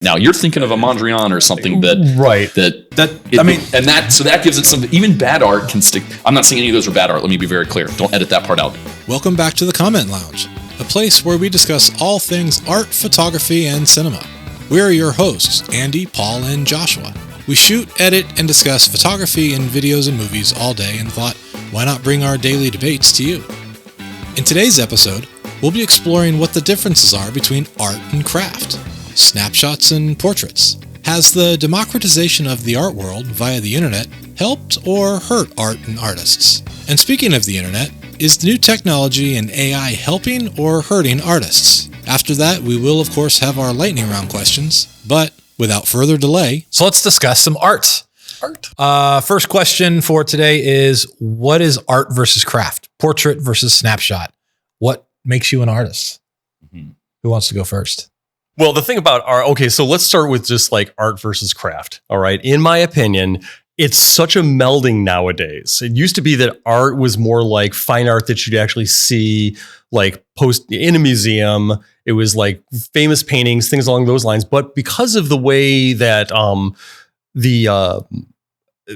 Now you're thinking of a Mondrian or something that gives it some, even bad art can stick. I'm not saying any of those are bad art. Let me be very clear. Don't edit that part out. Welcome back to the Comment Lounge, a place where we discuss all things art, photography, and cinema. We are your hosts, Andy, Paul, and Joshua. We shoot, edit, and discuss photography and videos and movies all day and thought, why not bring our daily debates to you? In today's episode, we'll be exploring what the differences are between art and craft. Snapshots and portraits. Has the democratization of the art world via the internet helped or hurt art and artists? And speaking of the internet, is the new technology and AI helping or hurting artists? After that, we will of course have our lightning round questions, but without further delay, so let's discuss some art. First question for today is, what is art versus craft? Portrait versus snapshot. What makes you an artist? Mm-hmm. Who wants to go first? Well, the thing about art, okay, so let's start with just like art versus craft. All right. In my opinion, it's such a melding nowadays. It used to be that art was more like fine art that you'd actually see like post in a museum. It was like famous paintings, things along those lines. But because of the way that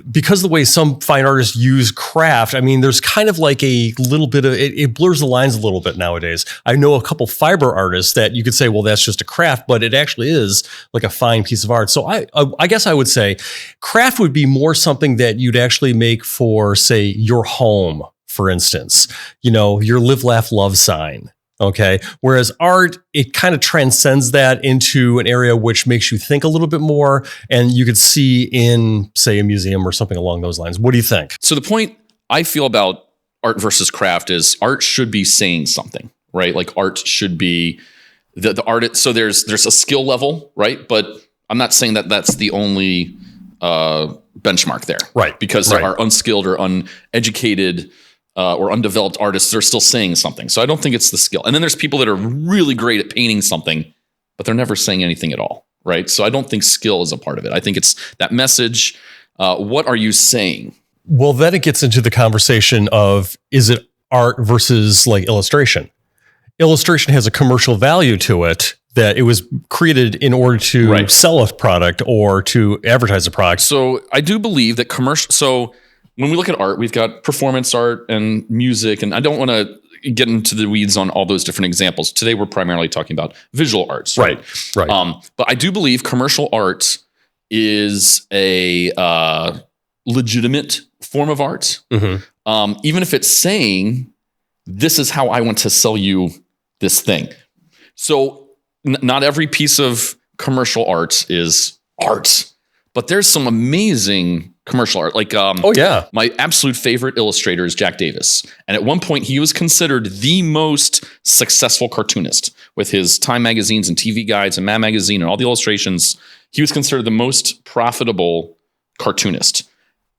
because of the way some fine artists use craft, I mean, there's kind of like a little bit of, it blurs the lines a little bit nowadays. I know a couple fiber artists that you could say, well, that's just a craft, but it actually is like a fine piece of art. So I guess I would say craft would be more something that you'd actually make for, say, your home, for instance, you know, your live, laugh, love sign. Okay. Whereas art, it kind of transcends that into an area which makes you think a little bit more, and you could see in, say, a museum or something along those lines. What do you think? So the point I feel about art versus craft is art should be saying something, right? Like art should be the art. So there's a skill level, right? But I'm not saying that that's the only benchmark there, right? Because there are unskilled or uneducated or undeveloped artists, they're still saying something. So I don't think it's the skill. And then there's people that are really great at painting something, but they're never saying anything at all, right? So I don't think skill is a part of it. I think it's that message. What are you saying? Well, then it gets into the conversation of, is it art versus like illustration? Illustration has a commercial value to it, that it was created in order to sell a product or to advertise a product. So I do believe that when we look at art, we've got performance art and music, and I don't want to get into the weeds on all those different examples. Today, we're primarily talking about visual arts. Right. But I do believe commercial art is a legitimate form of art. Mm-hmm. Even if it's saying, this is how I want to sell you this thing. So not every piece of commercial art is art, but there's some amazing commercial art. Like, my absolute favorite illustrator is Jack Davis. And at one point he was considered the most successful cartoonist with his Time magazines and TV guides and Mad Magazine and all the illustrations. He was considered the most profitable cartoonist.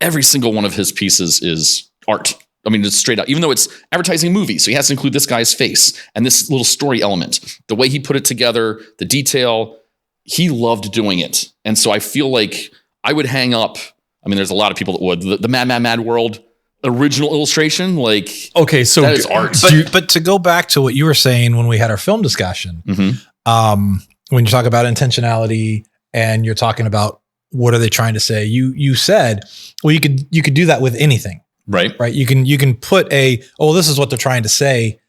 Every single one of his pieces is art. I mean, it's straight out, even though it's advertising movies. So he has to include this guy's face and this little story element, the way he put it together, the detail, he loved doing it. And so I feel like I would hang up, I mean, there's a lot of people that would. The Mad World original illustration, like, okay, so that is art. But to go back to what you were saying when we had our film discussion, mm-hmm. When you talk about intentionality and you're talking about what are they trying to say, you said, well, you could do that with anything, right? You can put this is what they're trying to say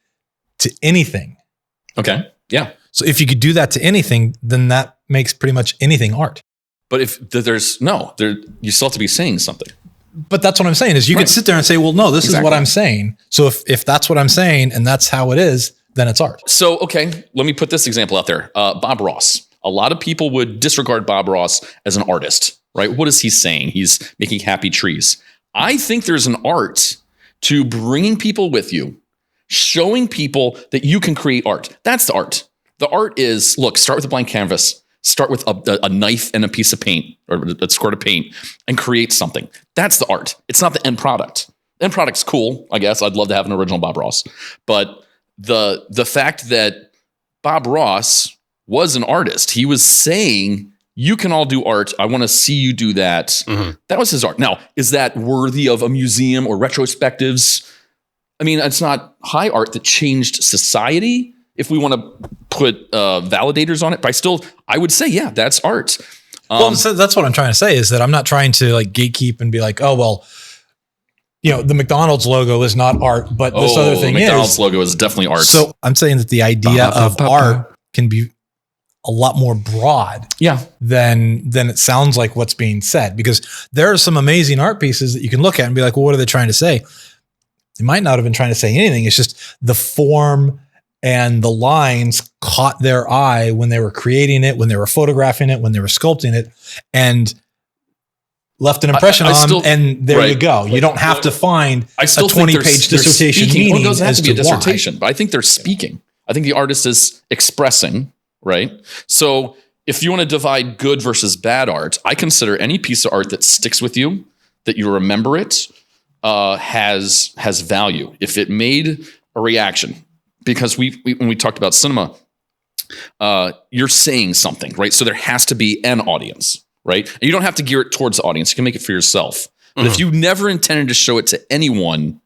to anything. Okay, yeah. So if you could do that to anything, then that makes pretty much anything art. But if there's you still have to be saying something. But that's what I'm saying is you could sit there and say, well, no, this is what I'm saying. So if that's what I'm saying and that's how it is, then it's art. So, okay, let me put this example out there. Bob Ross. A lot of people would disregard Bob Ross as an artist, right? What is he saying? He's making happy trees. I think there's an art to bringing people with you, showing people that you can create art. That's the art. The art is, look, start with a blank canvas. Start with a knife and a piece of paint or a squirt of paint and create something. That's the art. It's not the end product. The end product's cool, I guess. I'd love to have an original Bob Ross. But the fact that Bob Ross was an artist, he was saying, you can all do art. I want to see you do that. Mm-hmm. That was his art. Now, is that worthy of a museum or retrospectives? I mean, it's not high art that changed society, if we want to put validators on it. But I would say, yeah, that's art. Well, so that's what I'm trying to say is that I'm not trying to like gatekeep and be like, oh, well, the McDonald's logo is not art, but this other thing McDonald's logo is definitely art. So I'm saying that the idea of art can be a lot more broad than it sounds like what's being said, because there are some amazing art pieces that you can look at and be like, well, what are they trying to say? They might not have been trying to say anything. It's just the form and the lines caught their eye when they were creating it, when they were photographing it, when they were sculpting it, and left an impression and there you go. You don't have to find a 20-page dissertation meaning. It doesn't have to be a dissertation, why. but I think they're speaking. I think the artist is expressing, right? So if you want to divide good versus bad art, I consider any piece of art that sticks with you, that you remember it, has value. If it made a reaction, because when we talked about cinema, you're saying something, right? So there has to be an audience, right? And you don't have to gear it towards the audience. You can make it for yourself. But if you never intended to show it to anyone,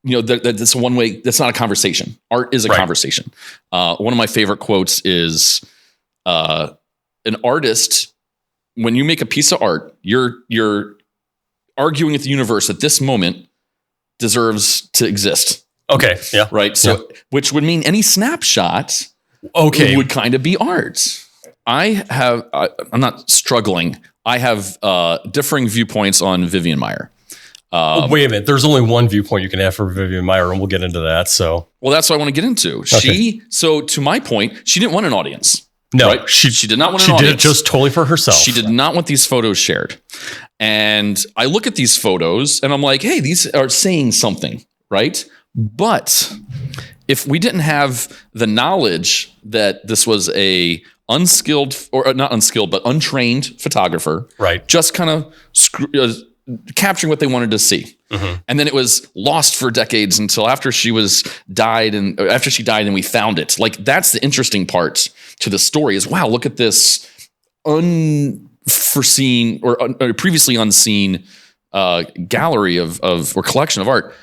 that's one way. That's not a conversation. Art is a conversation. One of my favorite quotes is, "An artist, when you make a piece of art, you're arguing with the universe that this moment deserves to exist." Okay. Yeah. Right. So, which would mean any snapshot would kind of be art. I'm not struggling. I have differing viewpoints on Vivian Maier. Wait a minute. There's only one viewpoint you can have for Vivian Maier, and we'll get into that. So, well, that's what I want to get into. So to my point, she didn't want an audience. No, right? She did not want an audience. She did it just totally for herself. She did not want these photos shared. And I look at these photos and I'm like, hey, these are saying something, right? But if we didn't have the knowledge that this was a unskilled, or not unskilled, but untrained photographer, right, just kind of capturing what they wanted to see. And then it was lost for decades until after she died and we found it. Like, that's the interesting part to the story is, wow, look at this unforeseen or previously unseen gallery of or collection of art.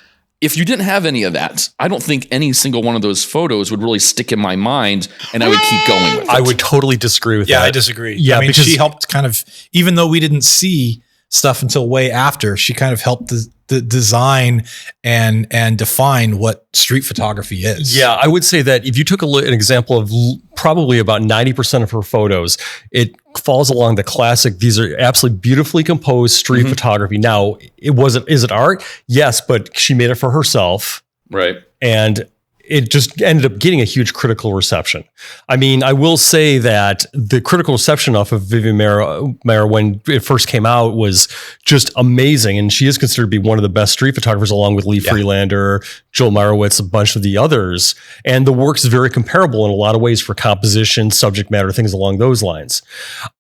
If you didn't have any of that, I don't think any single one of those photos would really stick in my mind, and I would keep going with it. I would totally disagree with that. Yeah, I disagree. Yeah, I mean, because she helped kind of, even though we didn't see stuff until way after, she kind of helped the design and define what street photography is. Yeah, I would say that if you took an example of probably about 90% of her photos, it falls along the classic, these are absolutely beautifully composed street photography. Now, is it art? Yes, but she made it for herself. Right. And it just ended up getting a huge critical reception. I mean, I will say that the critical reception off of Vivian Maier when it first came out was just amazing. And she is considered to be one of the best street photographers, along with Lee Freelander, Joel Meyerowitz, a bunch of the others. And the work's very comparable in a lot of ways for composition, subject matter, things along those lines.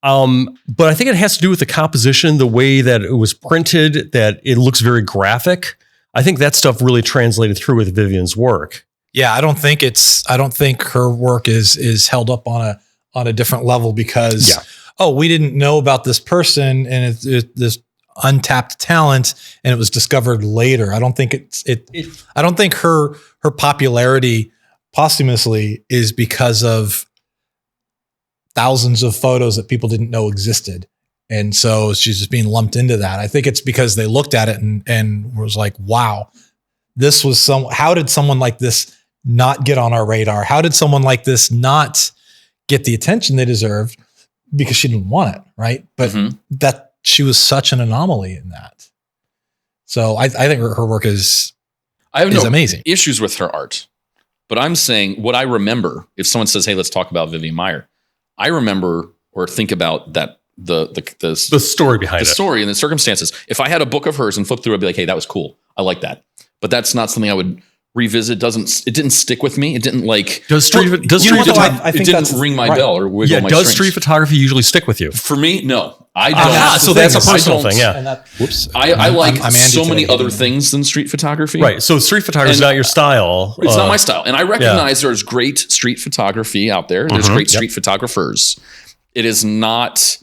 But I think it has to do with the composition, the way that it was printed, that it looks very graphic. I think that stuff really translated through with Vivian's work. Yeah, I don't think her work is held up on a different level because we didn't know about this person and it's this untapped talent and it was discovered later. I don't think I don't think her popularity posthumously is because of thousands of photos that people didn't know existed. And so she's just being lumped into that. I think it's because they looked at it and was like, wow, this was how did someone like this not get on our radar? How did someone like this not get the attention they deserved? Because she didn't want it, right? But that she was such an anomaly in that. So I think her work is amazing. Issues with her art, but I'm saying what I remember. If someone says, "Hey, let's talk about Vivian Maier," I remember or think about that the story behind the story and the circumstances. If I had a book of hers and flip through, I'd be like, "Hey, that was cool. I like that." But that's not something I would revisit. It didn't stick with me. It didn't like didn't ring my bell or wiggle my strings. Street photography usually stick with you? For me, no. I don't. So that's a personal thing. Yeah. I like so many other things than street photography. Right. So street photography is not your style. It's not my style. And I recognize there's great street photography out there. There's great street photographers. It is not,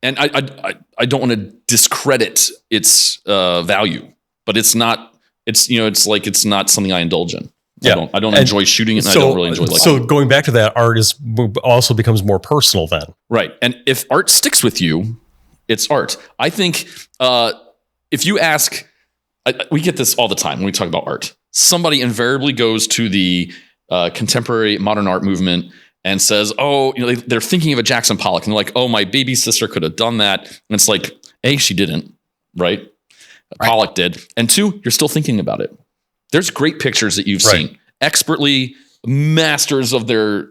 and I don't want to discredit its value, but it's not. It's like it's not something I indulge in. Yeah. I don't enjoy shooting it, and I don't really enjoy liking So going back to that, art also becomes more personal then. Right. And if art sticks with you, it's art. I think if you ask, we get this all the time when we talk about art. Somebody invariably goes to the contemporary modern art movement and says, oh, they're thinking of a Jackson Pollock. And they're like, oh, my baby sister could have done that. And it's like, A, she didn't, right? Pollock did. And 2, you're still thinking about it. There's great pictures that you've seen. Expertly masters of their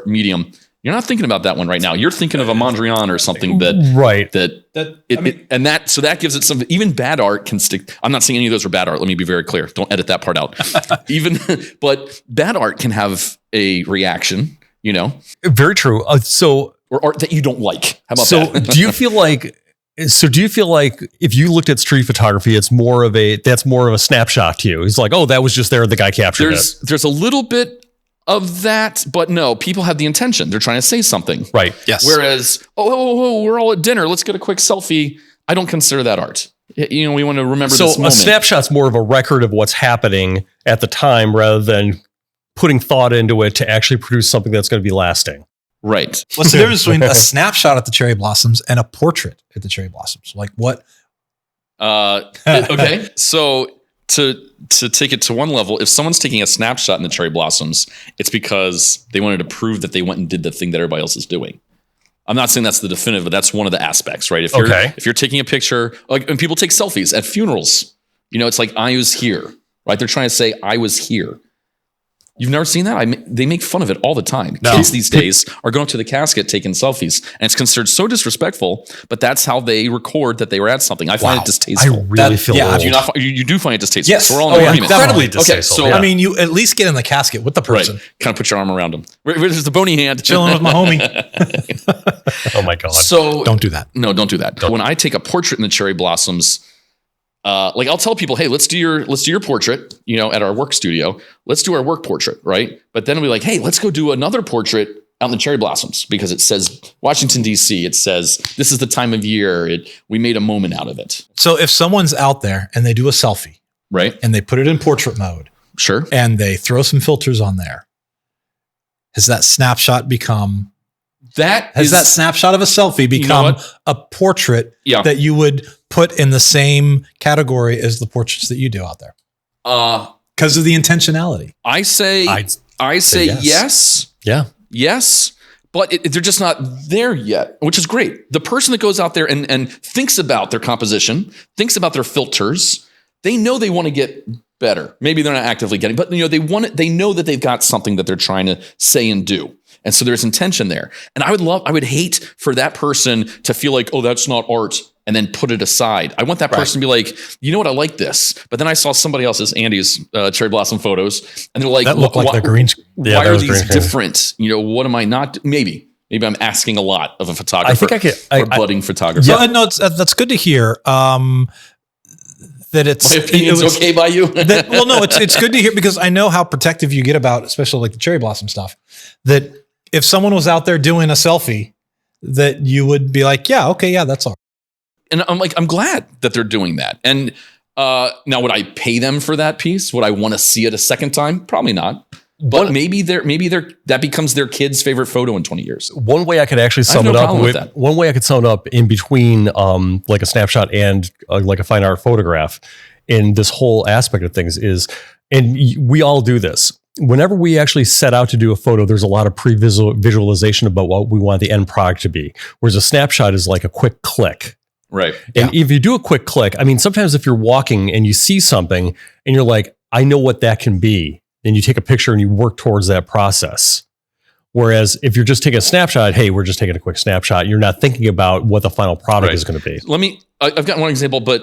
medium. You're not thinking about that one right now. You're thinking of a Mondrian or something so that gives it some. Even bad art can stick. I'm not saying any of those are bad art. Let me be very clear. Don't edit that part out. But bad art can have a reaction. Very true. Or art that you don't like. How about that? Do you feel like if you looked at street photography, that's more of a snapshot to you? It's like, oh, that was just there. The guy captured it. There's a little bit of that, but no, people have the intention. They're trying to say something. Right. Yes. Whereas, we're all at dinner. Let's get a quick selfie. I don't consider that art. We want to remember this moment. So a snapshot's more of a record of what's happening at the time rather than putting thought into it to actually produce something that's going to be lasting. Right. What's the difference between a snapshot at the cherry blossoms and a portrait at the cherry blossoms? Like what? Okay. So to take it to one level, if someone's taking a snapshot in the cherry blossoms, it's because they wanted to prove that they went and did the thing that everybody else is doing. I'm not saying that's the definitive, but that's one of the aspects, right? If you're taking a picture, like when people take selfies at funerals, it's like, I was here, right? They're trying to say, I was here. You've never seen that? They make fun of it all the time. No. Kids these days are going up to the casket taking selfies, and it's considered so disrespectful, but that's how they record that they were at something. I find it distasteful. I really feel old. You do find it distasteful. Yes. So we're all in agreement. Incredibly distasteful. Okay, so, I mean, you at least get in the casket with the person. Right. Kind of put your arm around them. Where's the bony hand? Chilling with my homie. Oh my God. So don't do that. No, don't do that. When I take a portrait in the cherry blossoms, I'll tell people, hey, let's do your portrait, at our work studio. Let's do our work portrait, right? But then we'll be like, hey, let's go do another portrait out in the cherry blossoms because it says Washington, D.C. It says this is the time of year. We made a moment out of it. So if someone's out there and they do a selfie, right, and they put it in portrait mode, sure, and they throw some filters on there, has that snapshot become... that snapshot of a selfie become a portrait that you would put in the same category as the portraits that you do out there? Because of the intentionality. I say yes. Yeah. Yes. But they're just not there yet, which is great. The person that goes out there and thinks about their composition, thinks about their filters, they know they want to get better. Maybe they're not actively getting, but they know that they've got something that they're trying to say and do. And so there's intention there. And I would hate for that person to feel like, oh, that's not art, and then put it aside. I want that person to be like, you know what, I like this. But then I saw somebody else's, Andy's cherry blossom photos, and they're like, that looked like the green screen. Why are these different? What am I not? Maybe I'm asking a lot of a photographer. I think I budding photographer. Yeah, no, that's good to hear. That it's my opinion's okay by you. It's good to hear because I know how protective you get about, especially like the cherry blossom stuff. That if someone was out there doing a selfie, that you would be like, yeah, okay, yeah, that's all. And I'm glad that they're doing that. And now, would I pay them for that piece? Would I want to see it a second time? Probably not. But maybe that becomes their kid's favorite photo in 20 years. One way I could actually sum it up one way I could sum it up in between like a snapshot and like a fine art photograph in this whole aspect of things is, and we all do this. Whenever we actually set out to do a photo, there's a lot of visualization about what we want the end product to be. Whereas a snapshot is like a quick click. Right. And if you do a quick click, I mean, sometimes if you're walking and you see something and you're like, I know what that can be. Then you take a picture and you work towards that process. Whereas if you're just taking a snapshot, hey, we're just taking a quick snapshot. You're not thinking about what the final product is going to be. I've got one example, but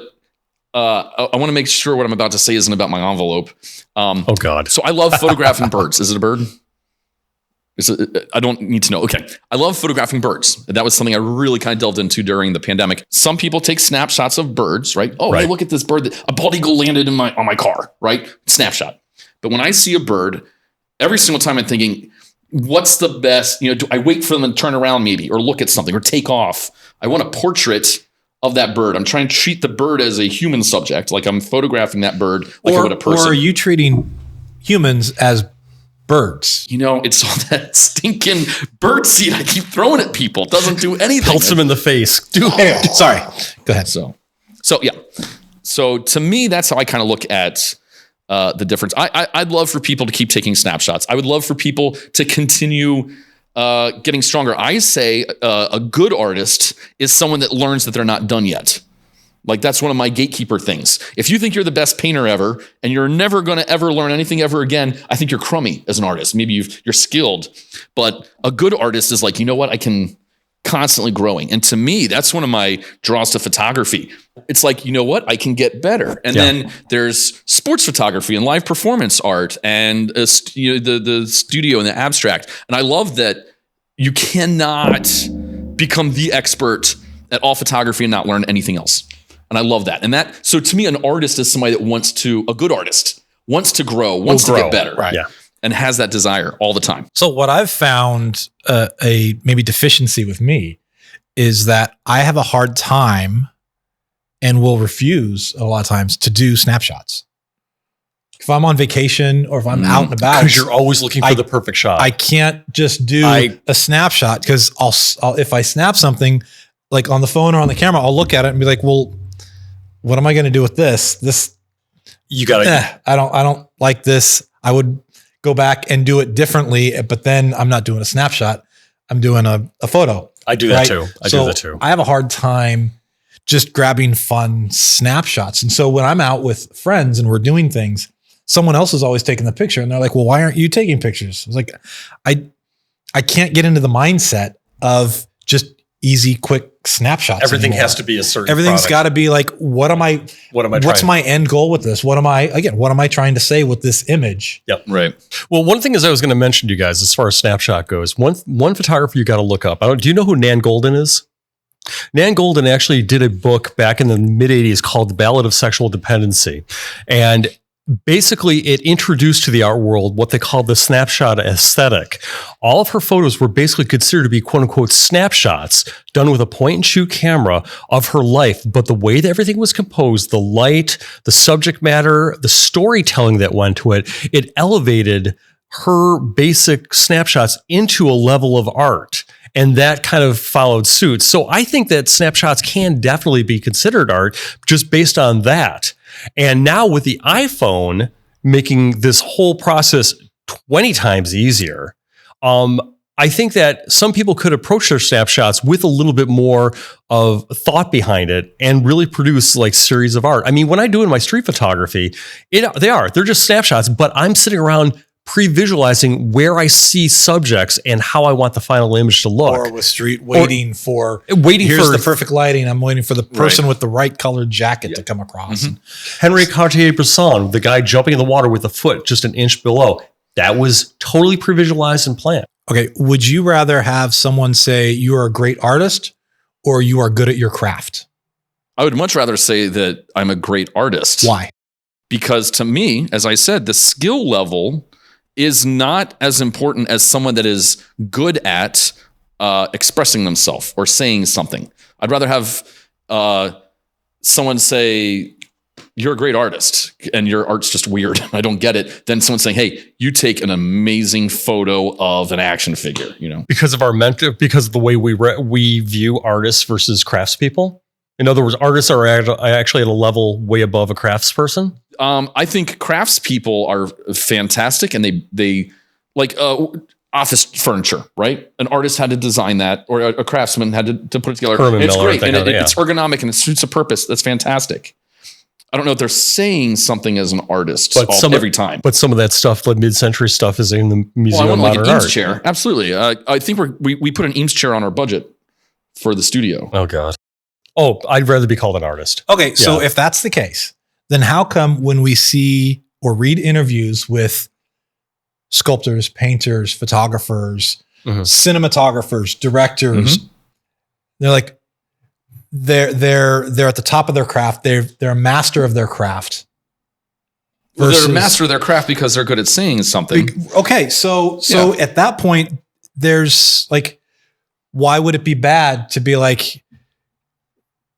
I want to make sure what I'm about to say isn't about my envelope. Oh God. So I love photographing birds. Is it a bird? I don't need to know. Okay. I love photographing birds. That was something I really kind of delved into during the pandemic. Some people take snapshots of birds, right? Oh, hey, look at this bird. A bald eagle landed on my car, right? Snapshot. But when I see a bird, every single time I'm thinking, what's the best? Do I wait for them to turn around maybe or look at something or take off? I want a portrait of that bird. I'm trying to treat the bird as a human subject, like I'm photographing that bird like I would a person. Or are you treating humans as birds. It's all that stinking bird seed I keep throwing at people. It doesn't do anything. Pelts them in the face. Anyway, sorry. Go ahead. So yeah. So to me, that's how I kind of look at the difference. I'd love for people to keep taking snapshots. I would love for people to continue getting stronger. I say a good artist is someone that learns that they're not done yet. Like, that's one of my gatekeeper things. If you think you're the best painter ever and you're never going to ever learn anything ever again, I think you're crummy as an artist. Maybe you're skilled, but a good artist is like, you know what? I can constantly growing. And to me, that's one of my draws to photography. It's like, you know what? I can get better. And then there's sports photography and live performance art and the studio and the abstract. And I love that you cannot become the expert at all photography and not learn anything else. And I love that. And so to me, an artist is somebody that a good artist wants to grow, wants to get better. Right. Yeah. And has that desire all the time. So what I've found a maybe deficiency with me is that I have a hard time and will refuse a lot of times to do snapshots. If I'm on vacation or if I'm out and about, Because you're always looking for the perfect shot. I can't just do a snapshot because I'll if I snap something like on the phone or on the camera, I'll look at it and be like, well, what am I going to do with this? You got to. I don't like this. I would go back and do it differently, but then I'm not doing a snapshot. I'm doing a photo. I do that too. I do that too. I have a hard time just grabbing fun snapshots. And so when I'm out with friends and we're doing things, someone else is always taking the picture and they're like, well, why aren't you taking pictures? I was like, I can't get into the mindset of just easy, quick snapshots. Everything anymore. has to be a certain Everything's got to be like, what am I what's my end goal with this? What am I trying to say with this image? Yep. Right. Well, one thing is I was going to mention to you guys as far as snapshot goes, one photographer you got to look up. Do you know who Nan Goldin is? Nan Goldin actually did a book back in the mid 80s called The Ballad of Sexual Dependency. And basically, it introduced to the art world what they call the snapshot aesthetic. All of her photos were basically considered to be quote unquote snapshots done with a point and shoot camera of her life. But the way that everything was composed, the light, the subject matter, the storytelling that went to it, it elevated her basic snapshots into a level of art. And that kind of followed suit. So I think that snapshots can definitely be considered art just based on that. And now with the iPhone making this whole process 20 times easier, I think that some people could approach their snapshots with a little bit more of thought behind it and really produce like series of art. I mean, when I do in my street photography, they're just snapshots, but I'm sitting around pre-visualizing where I see subjects and how I want the final image to look. Or with street waiting for here's the perfect lighting. I'm waiting for the person with the right colored jacket to come across. Henri Cartier-Bresson, the guy jumping in the water with a foot just an inch below. That was totally pre-visualized and planned. Okay. Would you rather have someone say you are a great artist or you are good at your craft? I would much rather say that I'm a great artist. Why? Because to me, as I said, the skill level is not as important as someone that is good at expressing themselves or saying something. I'd rather have someone say, you're a great artist and your art's just weird. I don't get it. Than someone saying, hey, you take an amazing photo of an action figure, Because of because of the way we view artists versus craftspeople. In other words, artists are actually at a level way above a craftsperson. I think craftspeople are fantastic, and they like office furniture, right? An artist had to design that, or a craftsman had to put it together. And it's great, and it's ergonomic, and it suits a purpose. That's fantastic. I don't know if they're saying something as an artist every time. But some of that stuff, the mid-century stuff, is in the Museum of Modern Art. Art. Chair, absolutely. I think we put an Eames chair on our budget for the studio. Oh God. Oh, I'd rather be called an artist. Okay, so if that's the case, then how come when we see or read interviews with sculptors, painters, photographers, cinematographers, directors, they're like they're at the top of their craft. They're a master of their craft. They're a master of their craft because they're good at saying something. Okay, so at that point, there's like, why would it be bad to be like,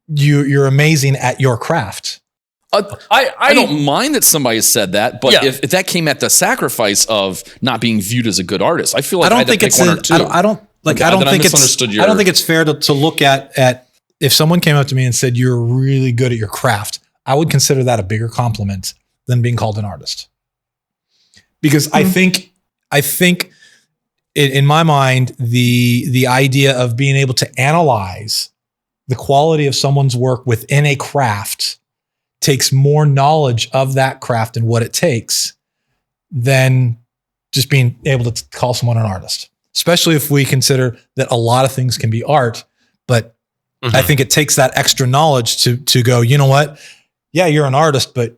you're amazing at your craft? I don't mind that somebody said that, but Yeah. if that came at the sacrifice of not being viewed as a good artist, I feel like I don't had to think pick it's one or two. I don't think it's fair to look at if someone came up to me and said you're really good at your craft. I would consider that a bigger compliment than being called an artist. Because I think in my mind, the idea of being able to analyze the quality of someone's work within a craft takes more knowledge of that craft and what it takes than just being able to call someone an artist, especially if we consider that a lot of things can be art. But I think it takes that extra knowledge to go, you know what? Yeah, you're an artist, but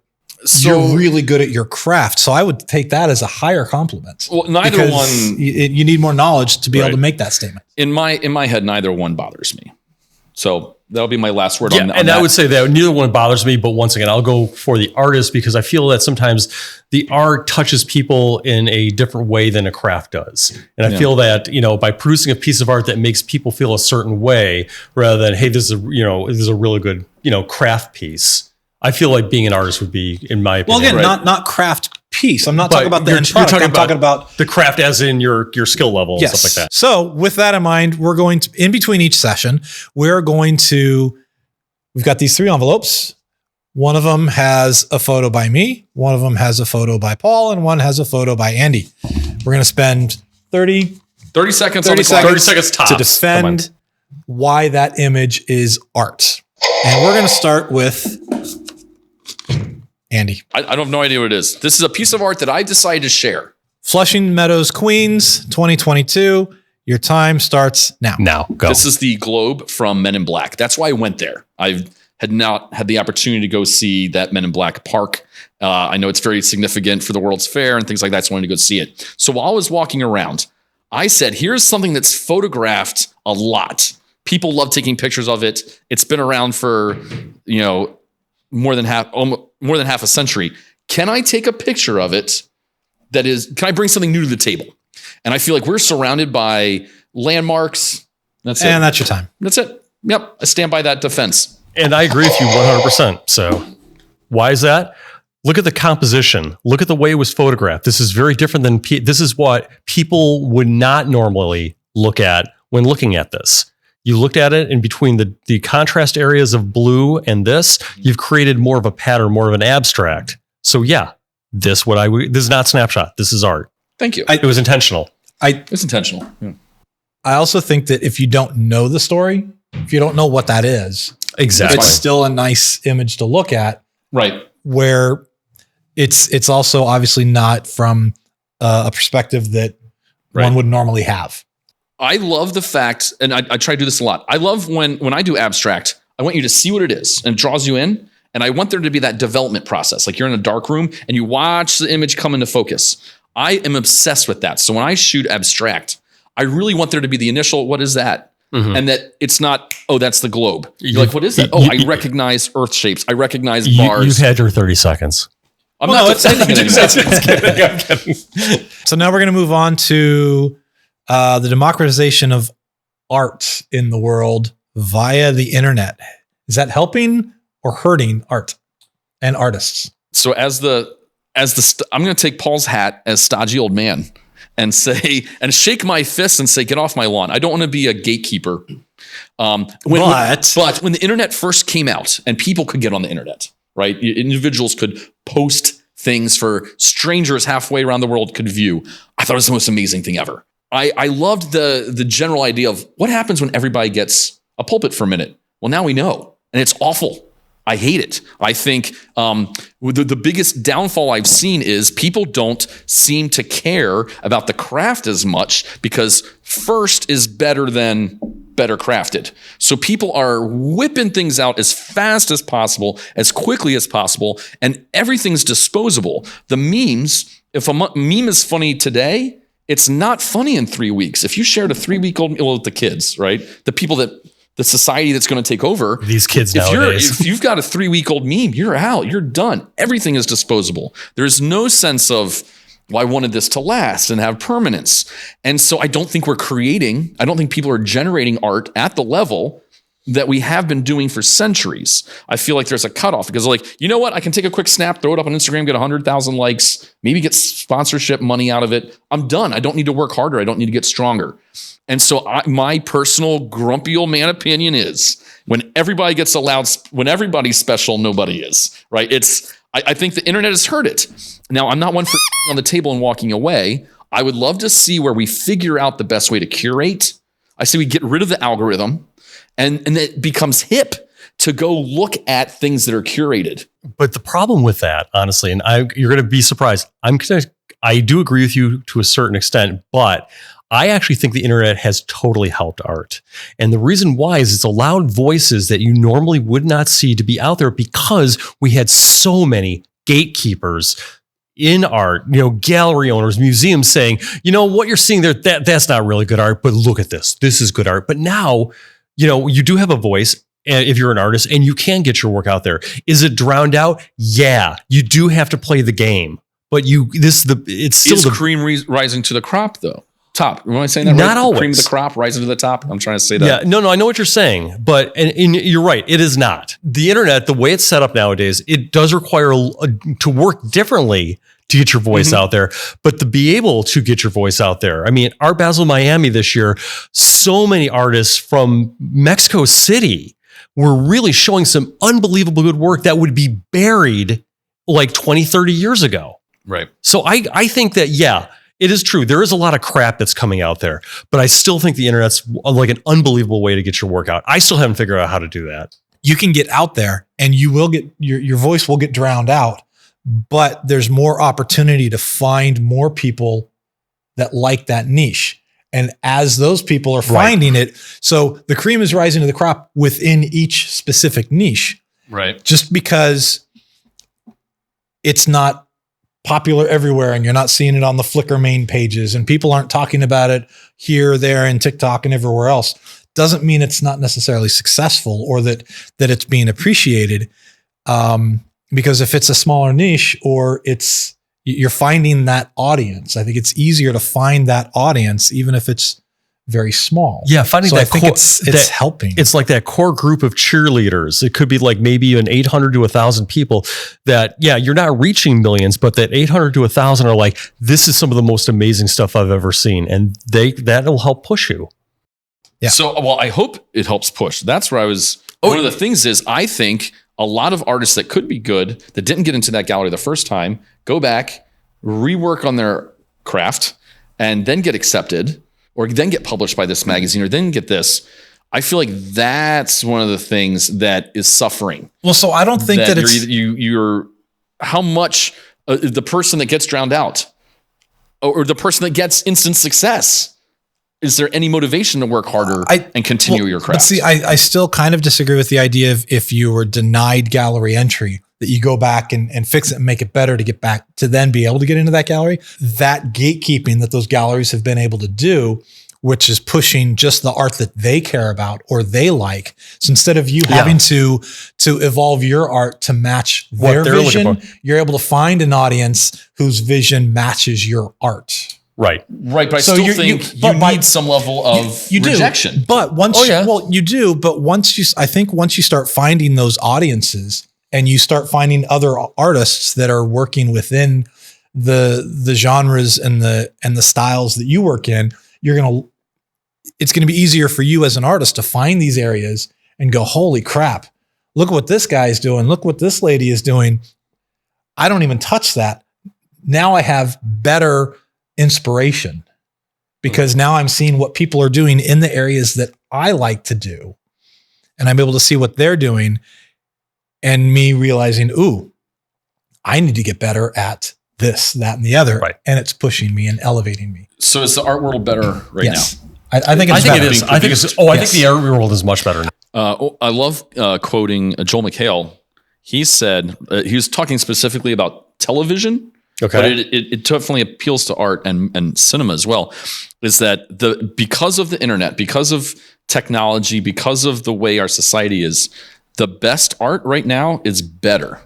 you're really good at your craft. So I would take that as a higher compliment. Well, neither one. You need more knowledge to be able to make that statement. In my head, neither one bothers me. So that'll be my last word on that. And I would say that neither one bothers me, but once again, I'll go for the artist because I feel that sometimes the art touches people in a different way than a craft does. And I feel that, by producing a piece of art that makes people feel a certain way rather than, hey, this is a really good, craft piece. I feel like being an artist would be, in my opinion. Well, again, not craft piece. I'm not talking about the end you're product. I'm talking about the craft as in your skill level and stuff like that. So with that in mind, we're going to, in between each session, we've got these 3 envelopes. One of them has a photo by me. One of them has a photo by Paul, and one has a photo by Andy. We're going to spend 30 seconds tops to defend why that image is art. And we're going to start with Andy. I have no idea what it is. This is a piece of art that I decided to share. Flushing Meadows, Queens, 2022. Your time starts now. Now, go. This is the globe from Men in Black. That's why I went there. I had not had the opportunity to go see that Men in Black park. I know it's very significant for the World's Fair and things like that, so I wanted to go see it. So while I was walking around, I said, here's something that's photographed a lot. People love taking pictures of it. It's been around for, more than half a century. Can I take a picture of it? Can I bring something new to the table? And I feel like we're surrounded by landmarks. That's it. And that's your time. That's it. Yep. I stand by that defense. And I agree with you 100%. So why is that? Look at the composition. Look at the way it was photographed. This is very different than, this is what people would not normally look at when looking at this. You looked at it in between the contrast areas of blue and this, you've created more of a pattern, more of an abstract. So yeah, this is not snapshot. This is art. Thank you. It was intentional. It's intentional. Yeah. I also think that if you don't know the story, if you don't know what that is, exactly, it's still a nice image to look at. Right. Where it's also obviously not from a perspective that one would normally have. I love the fact, and I try to do this a lot. I love when I do abstract, I want you to see what it is and it draws you in. And I want there to be that development process. Like you're in a dark room and you watch the image come into focus. I am obsessed with that. So when I shoot abstract, I really want there to be the initial, what is that? Mm-hmm. And that it's not, oh, that's the globe. You're like, what is that? I recognize earth shapes. I recognize bars. You've had your 30 seconds. I'm not defending it anymore. I'm kidding. So now we're going to move on to the democratization of art in the world via the internet. Is that helping or hurting art and artists? So I'm going to take Paul's hat as stodgy old man and shake my fist and say, get off my lawn. I don't want to be a gatekeeper. But when the internet first came out and people could get on the internet, right? Individuals could post things for strangers halfway around the world could view. I thought it was the most amazing thing ever. I loved the general idea of what happens when everybody gets a pulpit for a minute. Well, now we know, and it's awful. I hate it. I think the biggest downfall I've seen is people don't seem to care about the craft as much because first is better than better crafted. So people are whipping things out as fast as possible, as quickly as possible, and everything's disposable. The memes, if a meme is funny today, it's not funny in 3 weeks. If you shared a 3-week-old, well, the kids, right? The people the society that's going to take over. These kids nowadays. If you've got a 3-week-old meme, you're out. You're done. Everything is disposable. There's no sense of, well, I wanted this to last and have permanence. And so I don't think people are generating art at the level that we have been doing for centuries. I feel like there's a cutoff because like, you know what? I can take a quick snap, throw it up on Instagram, get 100,000 likes, maybe get sponsorship money out of it. I'm done. I don't need to work harder. I don't need to get stronger. And so my personal grumpy old man opinion is when everybody gets allowed, when everybody's special, nobody is, right? I think the internet has heard it. Now, I'm not one for on the table and walking away. I would love to see where we figure out the best way to curate. I say we get rid of the algorithm and it becomes hip to go look at things that are curated. But the problem with that, honestly, and you're going to be surprised. I do agree with you to a certain extent, but I actually think the internet has totally helped art. And the reason why is it's allowed voices that you normally would not see to be out there because we had so many gatekeepers in art, gallery owners, museums saying, what you're seeing there, that's not really good art, but look at this. This is good art. But now, you do have a voice if you're an artist and you can get your work out there. Is it drowned out? Yeah, you do have to play the game. But it's still the cream rising to the crop though. Top. Am I saying that right? Not always. Cream of the crop rising to the top. I'm trying to say that. Yeah, no, I know what you're saying, but and you're right. It is not. The internet, the way it's set up nowadays, it does require to work differently to get your voice out there, but to be able to get your voice out there. I mean, Art Basel Miami this year, so many artists from Mexico City were really showing some unbelievable good work that would be buried like 20, 30 years ago. Right. So I think that, yeah, it is true. There is a lot of crap that's coming out there, but I still think the internet's like an unbelievable way to get your work out. I still haven't figured out how to do that. You can get out there and you will get your voice will get drowned out, but there's more opportunity to find more people that like that niche. And as those people are finding it, so the cream is rising to the crop within each specific niche. Right. Just because it's not popular everywhere and you're not seeing it on the Flickr main pages and people aren't talking about it here, there, and TikTok and everywhere else, doesn't mean it's not necessarily successful or that it's being appreciated. Because if it's a smaller niche or you're finding that audience, I think it's easier to find that audience, even if it's very small. Yeah, finding so that I think it's helping. It's like that core group of cheerleaders. It could be like maybe an 800 to 1,000 people that, yeah, you're not reaching millions, but that 800 to 1,000 are like, this is some of the most amazing stuff I've ever seen. And that'll help push you. Yeah. So, well, I hope it helps push. That's where I was. One of the things is I think a lot of artists that could be good, that didn't get into that gallery the first time, go back, rework on their craft, and then get accepted, or then get published by this magazine, or then get this. I feel like that's one of the things that is suffering. Well, so I don't think that it's you're how much the person that gets drowned out, or the person that gets instant success. Is there any motivation to work harder and continue your craft? But see, I still kind of disagree with the idea of if you were denied gallery entry, that you go back and fix it and make it better to get back to then be able to get into that gallery. That gatekeeping that those galleries have been able to do, which is pushing just the art that they care about or they like. So instead of you having to evolve your art to match their vision, you're able to find an audience whose vision matches your art. Right. But I still think you need some level of rejection. But once you do, but once you start finding those audiences and you start finding other artists that are working within the genres and the styles that you work in, it's going to be easier for you as an artist to find these areas and go, holy crap, look what this guy's doing. Look what this lady is doing. I don't even touch that. Now I have better inspiration because now I'm seeing what people are doing in the areas that I like to do. And I'm able to see what they're doing and me realizing, ooh, I need to get better at this, that, and the other. Right. And it's pushing me and elevating me. So is the art world better right now? I think it is. I think the art world is much better now. I love quoting Joel McHale. He said, he was talking specifically about television. Okay. But it definitely appeals to art and cinema as well, is that because of the internet, because of technology, because of the way our society is, the best art right now is better.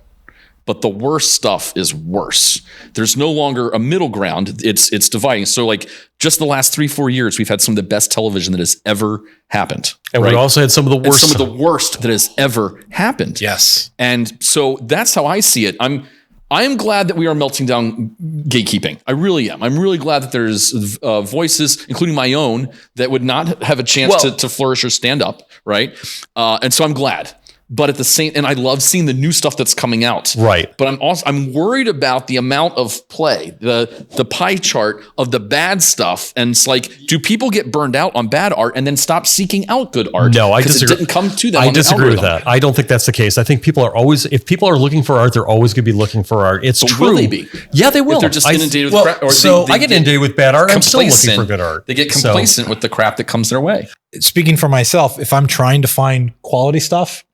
but the worst stuff is worse. There's no longer a middle ground. It's dividing. So like just the last 3-4 years, we've had some of the best television that has ever happened. And we also had some of the worst. Some of the worst that has ever happened. Yes. And so that's how I see it. I am glad that we are melting down gatekeeping. I really am. I'm really glad that there's voices, including my own, that would not have a chance to flourish or stand up, right? And so I'm glad. But at the same, and I love seeing the new stuff that's coming out. Right. But I'm worried about the amount of play, the pie chart of the bad stuff. And it's like, do people get burned out on bad art and then stop seeking out good art? No, I disagree. It didn't come to them. I disagree with that. I don't think that's the case. I think people are always, if people are looking for art, they're always going to be looking for art. It's true. Will they be? Yeah, they will. If they're just inundated with crap. Or I get inundated with bad art. I'm still looking for good art. They get complacent with the crap that comes their way. Speaking for myself, if I'm trying to find quality stuff,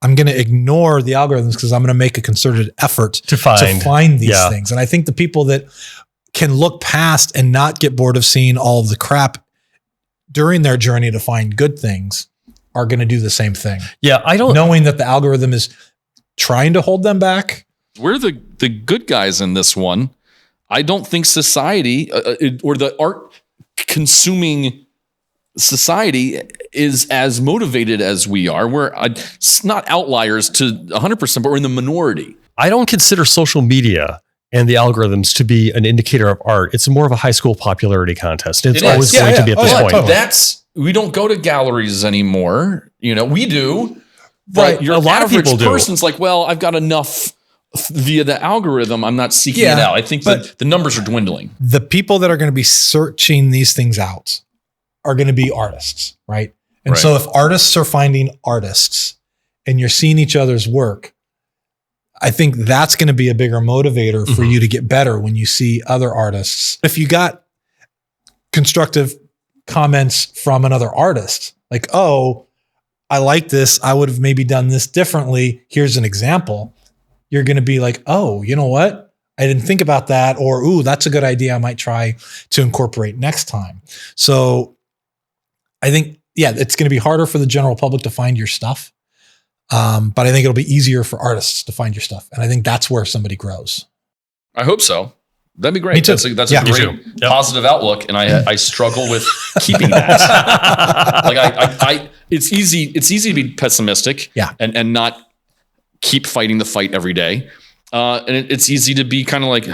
I'm going to ignore the algorithms because I'm going to make a concerted effort to find these things. And I think the people that can look past and not get bored of seeing all of the crap during their journey to find good things are going to do the same thing. Yeah, knowing that the algorithm is trying to hold them back. We're the good guys in this one. I don't think society or the art consuming society is as motivated as we are. We're not outliers to 100%, but we're in the minority. I don't consider social media and the algorithms to be an indicator of art. It's more of a high school popularity contest. It's always going to be at this point. Totally. We don't go to galleries anymore. We do. But a lot of people do. Person's like, well, I've got enough via the algorithm. I'm not seeking it out. I think that the numbers are dwindling. The people that are going to be searching these things out are going to be artists, right? And so if artists are finding artists and you're seeing each other's work, I think that's going to be a bigger motivator for you to get better when you see other artists. If you got constructive comments from another artist, like, oh, I like this, I would have maybe done this differently, here's an example, you're going to be like, oh, you know what? I didn't think about that. Or, ooh, that's a good idea. I might try to incorporate next time. So I think, it's going to be harder for the general public to find your stuff. But I think it'll be easier for artists to find your stuff. And I think that's where somebody grows. I hope so. That'd be great. Me too. That's a great positive outlook. And I struggle with keeping that. Like it's easy to be pessimistic and not keep fighting the fight every day. And it's easy to be kind of like,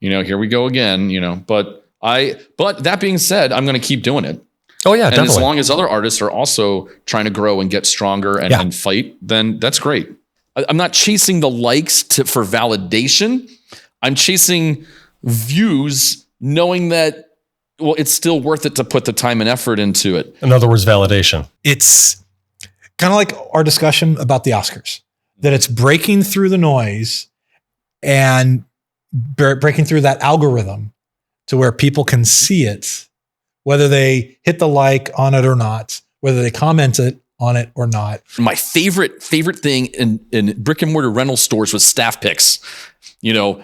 here we go again, but that being said, I'm going to keep doing it. Oh yeah, and as long as other artists are also trying to grow and get stronger and fight, then that's great. I'm not chasing the likes for validation. I'm chasing views, knowing that, it's still worth it to put the time and effort into it. In other words, validation. It's kind of like our discussion about the Oscars, that it's breaking through the noise and breaking through that algorithm to where people can see it, whether they hit the like on it or not, whether they comment on it or not. My favorite thing in brick and mortar rental stores was staff picks.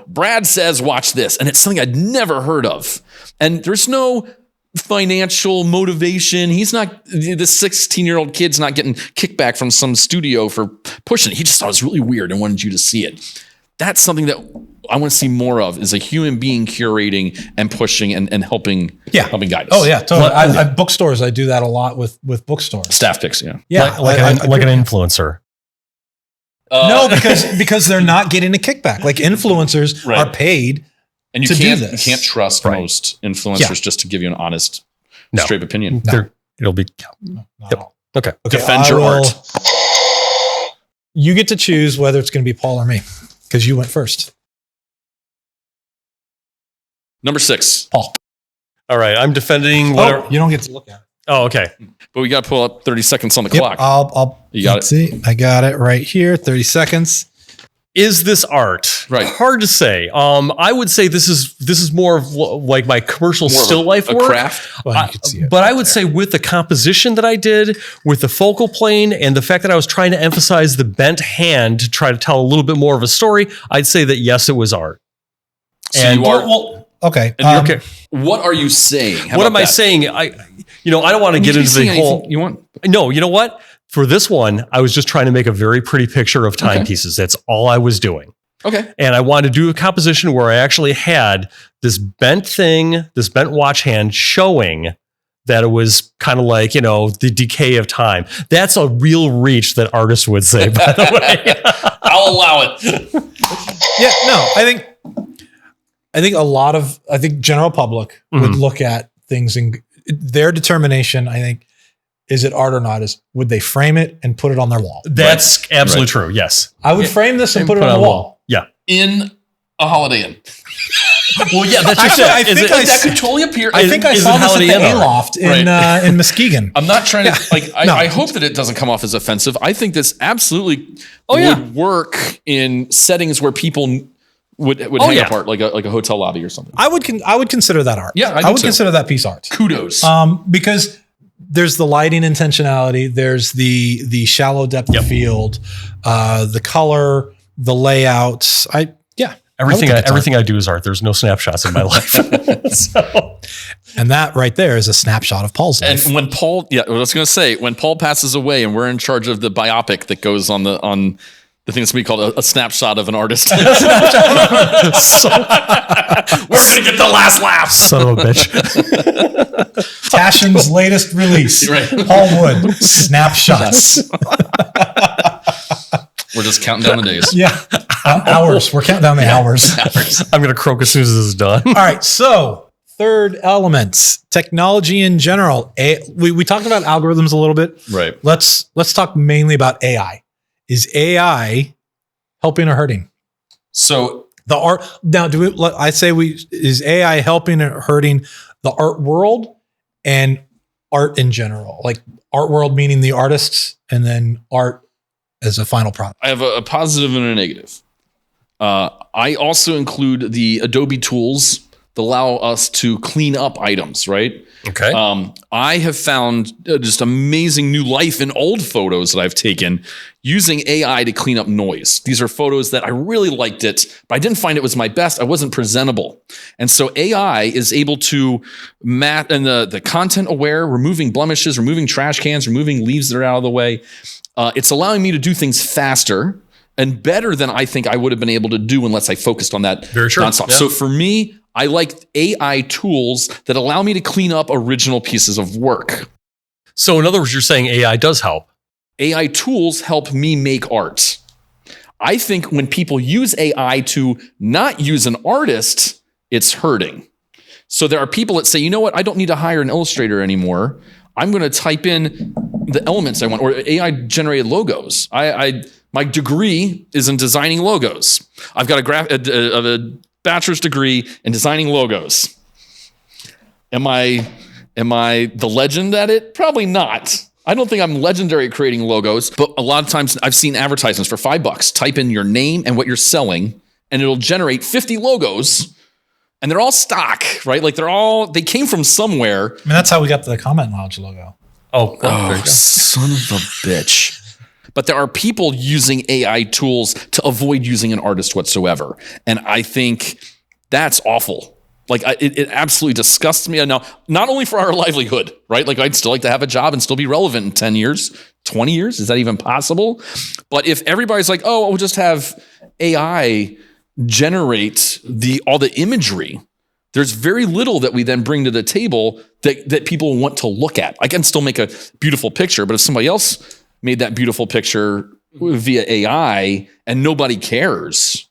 Brad says, watch this. And it's something I'd never heard of. And there's no financial motivation. He's not, the 16-year-old kid's not getting kickback from some studio for pushing it. He just thought it was really weird and wanted you to see it. That's something that I want to see more of, is a human being curating and pushing and helping guide us. Oh yeah, totally. Bookstores, I do that a lot with bookstores. Staff picks, like an influencer. No, because they're not getting a kickback. Like influencers are paid to do this. You can't trust most influencers just to give you an honest, straight opinion. No. It'll be okay. Defend your art. You get to choose whether it's going to be Paul or me, because you went first. Number 6. Paul. All right. I'm defending whatever. You don't get to look at it. Oh, okay. But we got to pull up 30 seconds on the clock. Let's see. I got it right here. 30 seconds. Is this art? Right. Hard to say. I would say this is more of like my commercial still life work. Craft. Well, you could see it. But I would say with the composition that I did, with the focal plane, and the fact that I was trying to emphasize the bent hand to try to tell a little bit more of a story, I'd say that yes, it was art. So you are okay. Okay. What are you saying? What am I saying? I don't want to get into the whole. You want? No, you know what? For this one, I was just trying to make a very pretty picture of timepieces. That's all I was doing. Okay. And I wanted to do a composition where I actually had this bent thing, this bent watch hand showing that it was kind of like, the decay of time. That's a real reach that artists would say, by the way. I'll allow it. Yeah, no, I think general public would look at things and their determination, I think, is it art or not, is would they frame it and put it on their wall? That's absolutely true. Yes. I would frame this and put it on the wall. Yeah. In a Holiday Inn. Well, yeah, that's just Actually, I think that could totally appear. I think I saw this at the A-Loft in Muskegon. I'm not trying to I hope that it doesn't come off as offensive. I think this absolutely would work in settings where people would hang apart, like a hotel lobby or something. I would consider that art. Yeah, I would consider that piece art. Kudos. Because there's the lighting intentionality, there's the shallow depth of field, the color, the layouts. Everything I do is art. There's no snapshots in my life. And that right there is a snapshot of Paul's life. And when Paul, I was going to say, when Paul passes away and we're in charge of the biopic that goes on the thing that's we call a snapshot of an artist. We're going to get the last laugh. Son of a bitch. Tashin's latest release. Right. Paul Wood, snapshots. We're just counting down the days. Yeah. Hours. We're counting down the hours. I'm going to croak as soon as this is done. All right. So third elements, technology in general. We talked about algorithms a little bit. Right. Let's talk mainly about AI. Is AI helping or hurting? So the art now, is AI helping or hurting the art world and art in general? Like art world meaning the artists, and then art as a final product. I have a positive and a negative. I also include the Adobe tools that allow us to clean up items, right? Okay. I have found just amazing new life in old photos that I've taken using AI to clean up noise. These are photos that I really liked it, but I didn't find it was my best. I wasn't presentable. And so AI is able to map and the content aware, removing blemishes, removing trash cans, removing leaves that are out of the way. It's allowing me to do things faster and better than I think I would have been able to do unless I focused on that nonstop. Yeah. So for me, I like AI tools that allow me to clean up original pieces of work. So in other words, you're saying AI does help. AI tools help me make art. I think when people use AI to not use an artist, it's hurting. So there are people that say, you know what, I don't need to hire an illustrator anymore. I'm going to type in the elements I want, or AI generated logos. My degree is in designing logos. I've got a bachelor's degree in designing logos. Am I the legend at it? Probably not. I don't think I'm legendary at creating logos, but a lot of times I've seen advertisements for $5. Type in your name and what you're selling, and it'll generate 50 logos, and they're all stock, right? Like they came from somewhere. I mean, that's how we got the Comment Lounge logo. Oh, son of a bitch. But there are people using AI tools to avoid using an artist whatsoever. And I think that's awful. Like it absolutely disgusts me. Now, not only for our livelihood, right? Like I'd still like to have a job and still be relevant in 10 years, 20 years. Is that even possible? But if everybody's like, oh, we'll just have AI generate all the imagery, there's very little that we then bring to the table that people want to look at. I can still make a beautiful picture, but if somebody else made that beautiful picture via AI and nobody cares.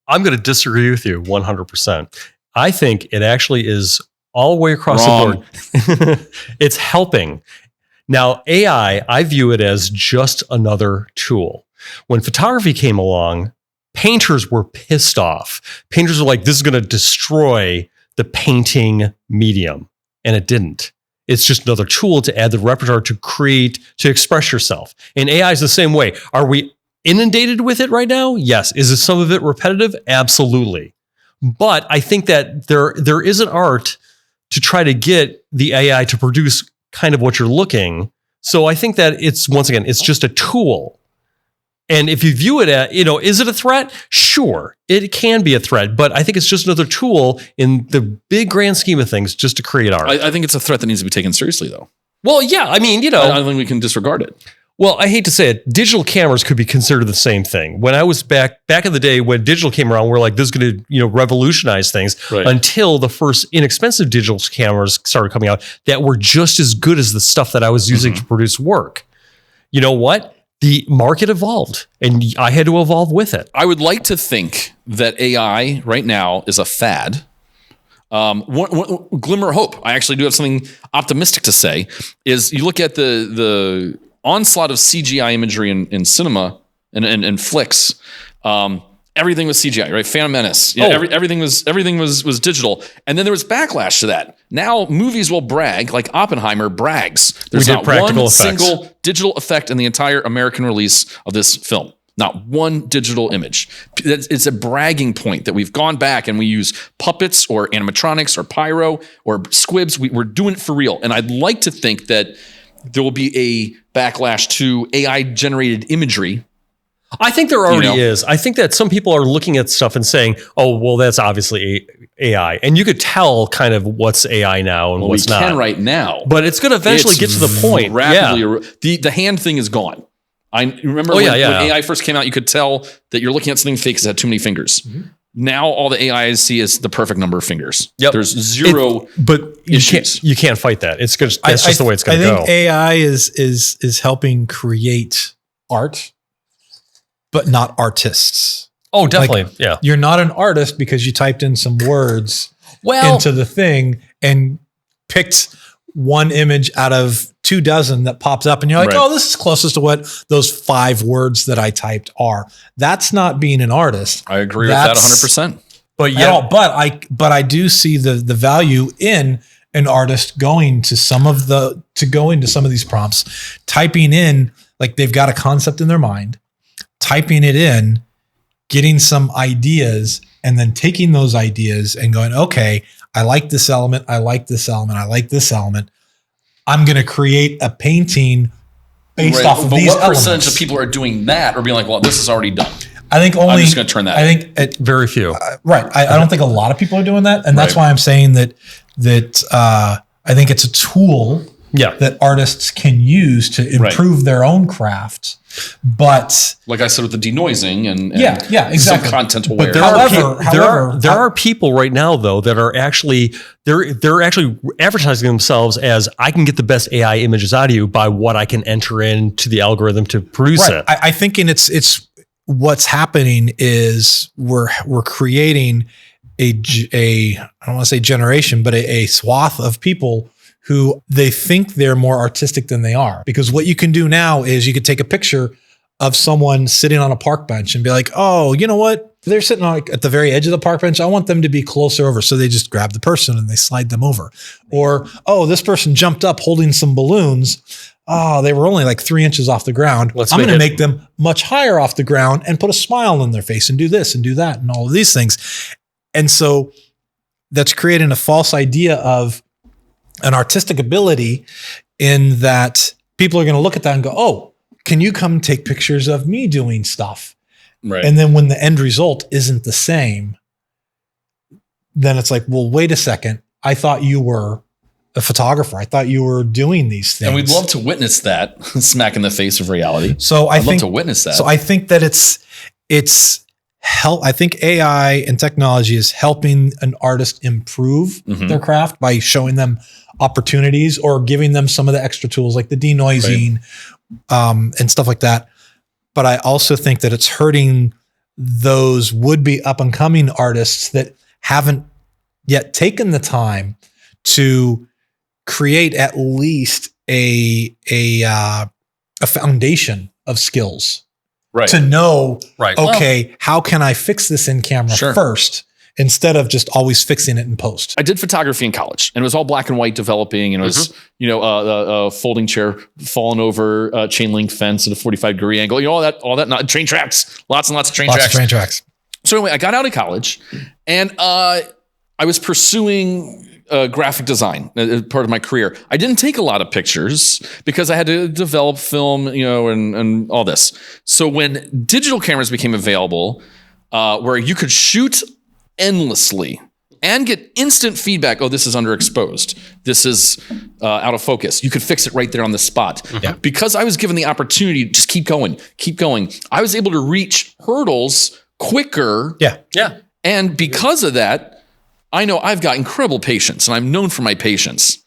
I'm going to disagree with you 100%. I think it actually is all the way across Wrong. the board. It's helping. Now, AI, I view it as just another tool. When photography came along, painters were pissed off. Painters were like, this is going to destroy the painting medium. And it didn't. It's just another tool to add the repertoire to create, to express yourself. And AI is the same way. Are we inundated with it right now? Yes. Is it some of it repetitive? Absolutely. But I think that there is an art to try to get the AI to produce kind of what you're looking. So I think that it's just a tool. And if you view it as, is it a threat? Sure, it can be a threat, but I think it's just another tool in the big grand scheme of things just to create art. I think it's a threat that needs to be taken seriously, though. Well, yeah, I mean, I don't think we can disregard it. Well, I hate to say it, digital cameras could be considered the same thing. When I was back in the day when digital came around, we're like, this is going to revolutionize things until the first inexpensive digital cameras started coming out that were just as good as the stuff that I was using to produce work. You know what? The market evolved and I had to evolve with it. I would like to think that AI right now is a fad. One glimmer of hope, I actually do have something optimistic to say, is you look at the onslaught of CGI imagery in cinema and flicks. Everything was CGI, right? Phantom Menace. Everything was digital, and then there was backlash to that. Now movies will brag, like Oppenheimer brags. There's not one single digital effect in the entire American release of this film. Not one digital image. It's a bragging point that we've gone back and we use puppets or animatronics or pyro or squibs. We're doing it for real, and I'd like to think that there will be a backlash to AI generated imagery. I think there already is. I think that some people are looking at stuff and saying, oh, well, that's obviously AI. And you could tell kind of what's AI now and what's not. We can right now. But it's going to eventually get to the point. Rapidly, the hand thing is gone. I remember when AI first came out, you could tell that you're looking at something fake because it had too many fingers. Mm-hmm. Now all the AI I see is the perfect number of fingers. Yep. There's zero issues. You can't fight that. That's just the way it's going to go. I think AI is helping create art, but not artists. Oh, definitely. Yeah. You're not an artist because you typed in some words into the thing and picked one image out of 24 that pops up and you're like, oh, this is closest to what those 5 words that I typed are. That's not being an artist. I agree with that 100%. But I do see the value in an artist going to some of these prompts, typing in, like they've got a concept in their mind, typing it in, getting some ideas, and then taking those ideas and going, okay, I like this element. I like this element. I like this element. I'm going to create a painting based off of these elements. But what percentage of people are doing that or being like, well, this is already done? I think only. I'm just going to turn that. I think very few. I don't think a lot of people are doing that, and that's why I'm saying that I think it's a tool that artists can use to improve their own craft. But like I said, with the denoising and exactly, some content aware. But there are people right now though that are actually they're actually advertising themselves as, I can get the best AI images out of you by what I can enter into the algorithm to produce it. I think it's what's happening is we're creating I don't want to say generation, but a swath of people who they think they're more artistic than they are. Because what you can do now is you could take a picture of someone sitting on a park bench and be like, oh, you know what? They're sitting at the very edge of the park bench. I want them to be closer over. So they just grab the person and they slide them over. Or, oh, this person jumped up holding some balloons. Oh, they were only like 3 inches off the ground. I'm going to make them much higher off the ground and put a smile on their face and do this and do that and all of these things. And so that's creating a false idea of an artistic ability, in that people are going to look at that and go, oh, can you come take pictures of me doing stuff? Right. And then when the end result isn't the same, then it's like, well, wait a second. I thought you were a photographer. I thought you were doing these things. And we'd love to witness that smack in the face of reality. So I'd love to witness that. So I think that I think AI and technology is helping an artist improve their craft by showing them opportunities or giving them some of the extra tools like the denoising and stuff like that. But I also think that it's hurting those would-be up-and-coming artists that haven't yet taken the time to create at least a foundation of skills. Right. To know, okay, how can I fix this in camera first instead of just always fixing it in post? I did photography in college, and it was all black and white developing, and it was, a folding chair falling over a chain link fence at a 45-degree angle, all that, train tracks, lots and lots of train tracks. So anyway, I got out of college, and I was pursuing graphic design as part of my career. I didn't take a lot of pictures because I had to develop film, and all this. So when digital cameras became available, where you could shoot endlessly and get instant feedback. Oh, this is underexposed. This is out of focus. You could fix it right there on the spot. Yeah. Because I was given the opportunity to just keep going. I was able to reach hurdles quicker. Yeah. Yeah. And because of that, I know I've got incredible patience, and I'm known for my patience.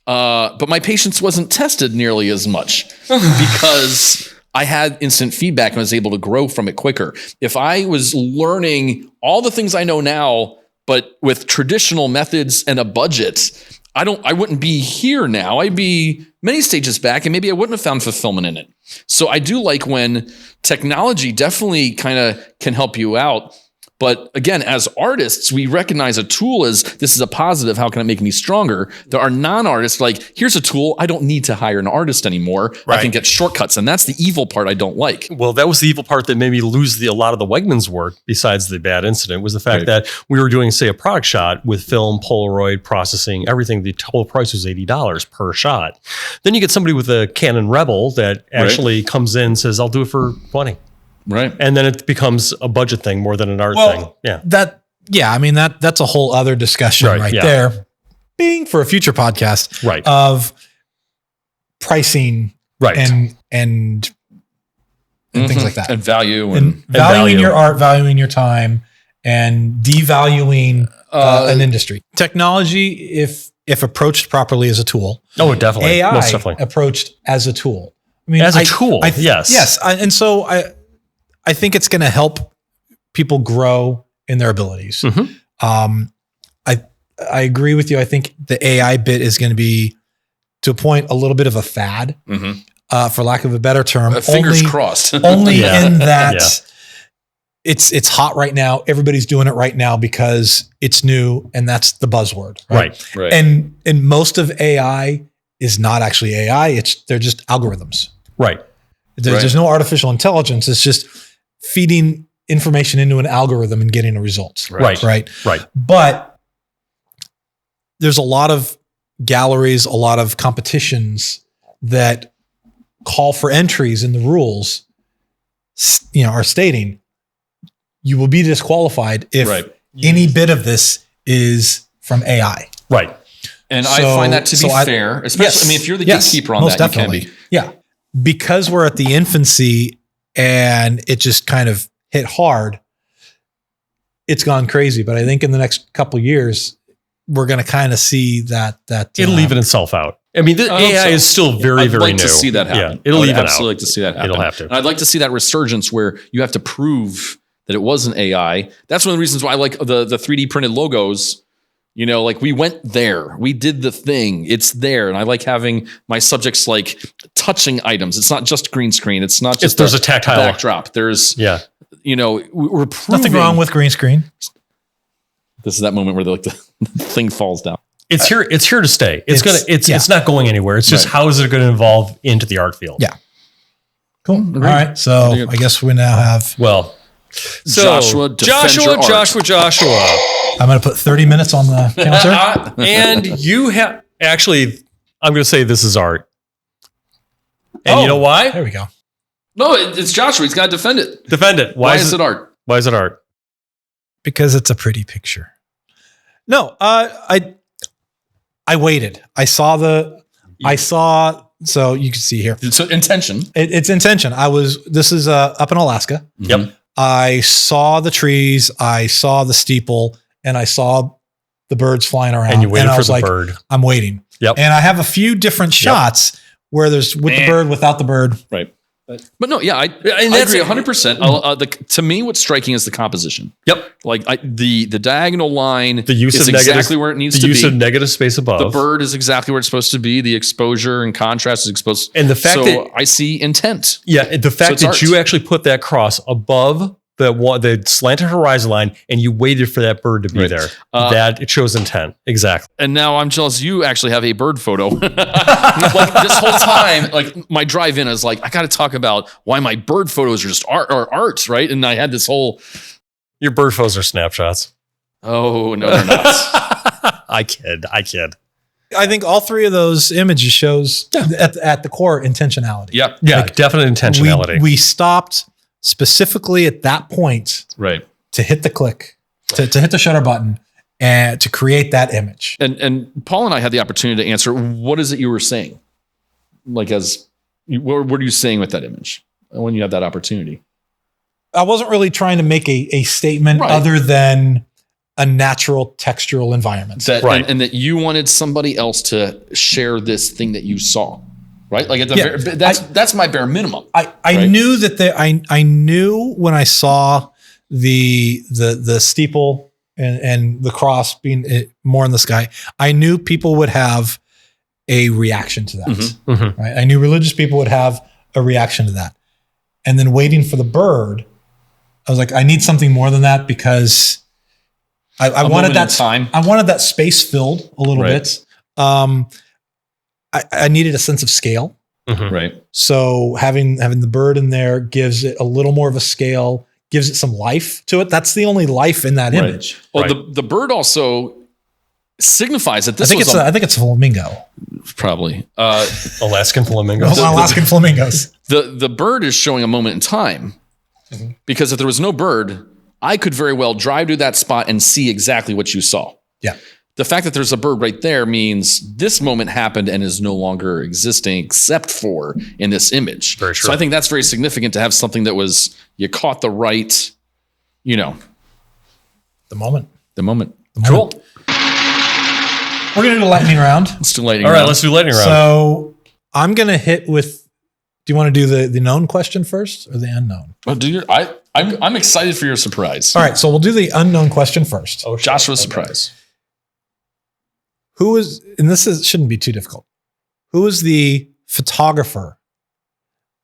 But my patience wasn't tested nearly as much because I had instant feedback and was able to grow from it quicker. If I was learning all the things I know now, but with traditional methods and a budget, I wouldn't be here now. I'd be many stages back, and maybe I wouldn't have found fulfillment in it. So I do like when technology definitely kind of can help you out. But again, as artists, we recognize a tool as this is a positive. How can it make me stronger? There are non-artists like, here's a tool. I don't need to hire an artist anymore. Right. I can get shortcuts. And that's the evil part I don't like. Well, that was the evil part that made me lose a lot of the Wegmans work, besides the bad incident, was the fact that we were doing, say, a product shot with film, Polaroid, processing, everything. The total price was $80 per shot. Then you get somebody with a Canon Rebel that actually comes in and says, I'll do it for 20. Right. And then it becomes a budget thing more than an art thing. Yeah. That's a whole other discussion right there. Being for a future podcast of pricing and things like that. And value. And valuing your art, valuing your time, and devaluing an industry. Technology, if approached properly as a tool. Oh, definitely. AI most definitely. approached as a tool. I mean, as a tool, yes. Yes. And so I think it's going to help people grow in their abilities. Mm-hmm. I agree with you. I think the AI bit is going to be, to a point, a little bit of a fad, for lack of a better term. Fingers crossed. Only in that it's hot right now. Everybody's doing it right now because it's new, and that's the buzzword. Right. And most of AI is not actually AI. They're just algorithms. Right. There's no artificial intelligence. It's just feeding information into an algorithm and getting a result. Right. But there's a lot of galleries, a lot of competitions that call for entries in the rules, are stating you will be disqualified if any bit of this is from AI. Right. And I find that to be fair, especially, if you're the gatekeeper on that, definitely. You can be. Yeah. Because we're at the infancy and it just kind of hit hard, it's gone crazy. But I think in the next couple of years, we're going to kind of see that it'll even itself out. I mean, the AI is still very, very new. I'd like to see that happen. Yeah, it'll even out. Absolutely like to see that happen. It'll have to. And I'd like to see that resurgence where you have to prove that it wasn't AI. That's one of the reasons why I like the 3D printed logos. We went there, we did the thing, it's there. And I like having my subjects touching items. It's not just green screen. It's not just there's a tactile backdrop. There's, we're proving. Nothing wrong with green screen. This is that moment where the thing falls down. It's here to stay. It's not going anywhere. It's just how is it going to evolve into the art field? Yeah. Cool. All right. So I guess we now have, Joshua. I'm going to put 30 minutes on the counter. And you have actually, I'm going to say this is art. And you know why? There we go. No, it's Joshua. He's got to defend it. Defend it. Why is it art? Why is it art? Because it's a pretty picture. No, I waited. So you can see here. It's intention. It's intention. This is up in Alaska. Yep. I saw the trees, I saw the steeple, and I saw the birds flying around. And you waited for the bird. I'm waiting. Yep. And I have a few different shots where there's with the bird, without the bird. Right. But no, I agree 100%. To me, what's striking is the composition. Yep. The diagonal line the use is of exactly where it needs to be. The use of negative space above. The bird is exactly where it's supposed to be. The exposure and contrast is exposed. And the fact that I see intent. Yeah. The fact that you actually put that cross above the slanted horizon line and you waited for that bird to be there. That it shows intent. Exactly. And now I'm jealous you actually have a bird photo. This whole time, my drive in is I got to talk about why my bird photos are just art, right? And I had this whole... Your bird photos are snapshots. Oh, no, they're not. I kid. I think all three of those images shows at the core intentionality. Yep. Yeah, definite intentionality. We stopped specifically at that point, right, to hit the click, to hit the shutter button, and to create that image. And Paul and I had the opportunity to answer, what is it you were saying? Like, what were you saying with that image when you had that opportunity? I wasn't really trying to make a statement other than a natural textural environment. And that you wanted somebody else to share this thing that you saw, right? Like that's my bare minimum. I knew that I knew when I saw the steeple and the cross being more in the sky, I knew people would have a reaction to that. Mm-hmm. Mm-hmm. Right? I knew religious people would have a reaction to that. And then waiting for the bird, I was like, I need something more than that, because I wanted that time. I wanted that space filled a little bit. I needed a sense of scale. Mm-hmm. Right. So having the bird in there gives it a little more of a scale, gives it some life to it. That's the only life in that image. Well, the bird also signifies that this I think it's a flamingo. Probably. Alaskan flamingos. Alaskan flamingos. The bird is showing a moment in time, because if there was no bird, I could very well drive to that spot and see exactly what you saw. Yeah. The fact that there's a bird right there means this moment happened and is no longer existing except for in this image. Very true. So I think that's very significant to have something that was, you caught the right, the moment. Cool. We're going to do a lightning round. Let's do lightning round. round. All right, let's do lightning round. So I'm going to hit with, do you want to do the known question first or the unknown? Oh, I'm excited for your surprise. All right, so we'll do the unknown question first. Oh, Joshua's surprise. Who is, and shouldn't be too difficult. Who is the photographer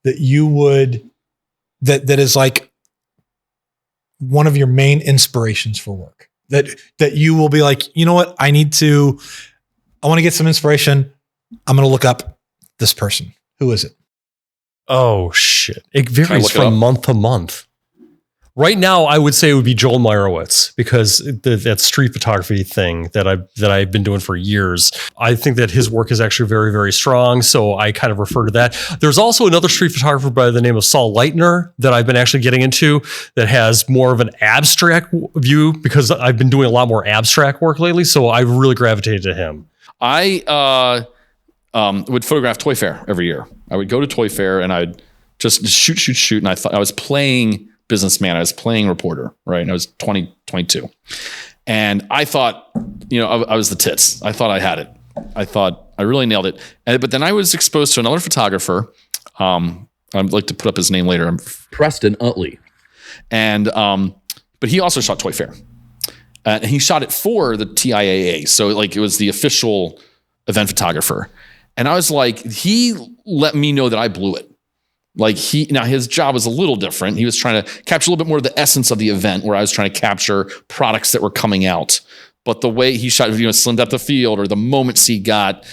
that you would, that is like one of your main inspirations for work? That you will be like, you know what? I want to get some inspiration. I'm going to look up this person. Who is it? Oh shit. It varies from month to month. Right now, I would say it would be Joel Meyerowitz, because that street photography thing that I've been doing for years. I think that his work is actually very, very strong. So I kind of refer to that. There's also another street photographer by the name of Saul Leitner that I've been actually getting into that has more of an abstract view, because I've been doing a lot more abstract work lately. So I really gravitated to him. I would photograph Toy Fair every year. I would go to Toy Fair and I'd just shoot. And I thought I was playing businessman. I was playing reporter, right? And I was 22. And I thought, I was the tits. I thought I had it. I thought I really nailed it. But then I was exposed to another photographer. I'd like to put up his name later. Preston Utley. And, but he also shot Toy Fair. And he shot it for the TIAA. So it was the official event photographer. And I was like, he let me know that I blew it. Now his job was a little different. He was trying to capture a little bit more of the essence of the event, where I was trying to capture products that were coming out. But the way he shot, slimmed up the field, or the moments he got,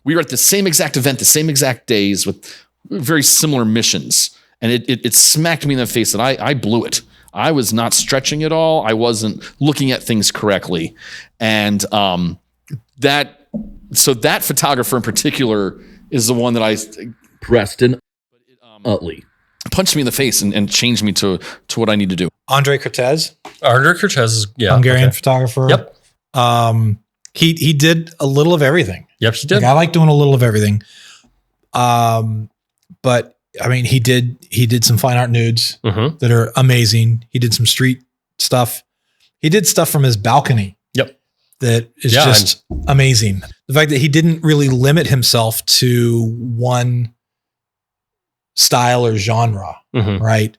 we were at the same exact event, the same exact days, with very similar missions. And it smacked me in the face that I blew it. I was not stretching at all. I wasn't looking at things correctly. And that photographer in particular is the one that Preston Utley punched me in the face and changed me to what I need to do. Andre Cortez. Andre Cortez is Hungarian photographer. Yep. He did a little of everything. Yep, he did. I like doing a little of everything. But I mean, he did some fine art nudes that are amazing. He did some street stuff. He did stuff from his balcony. Yep. That is just amazing. The fact that he didn't really limit himself to one style or genre, right?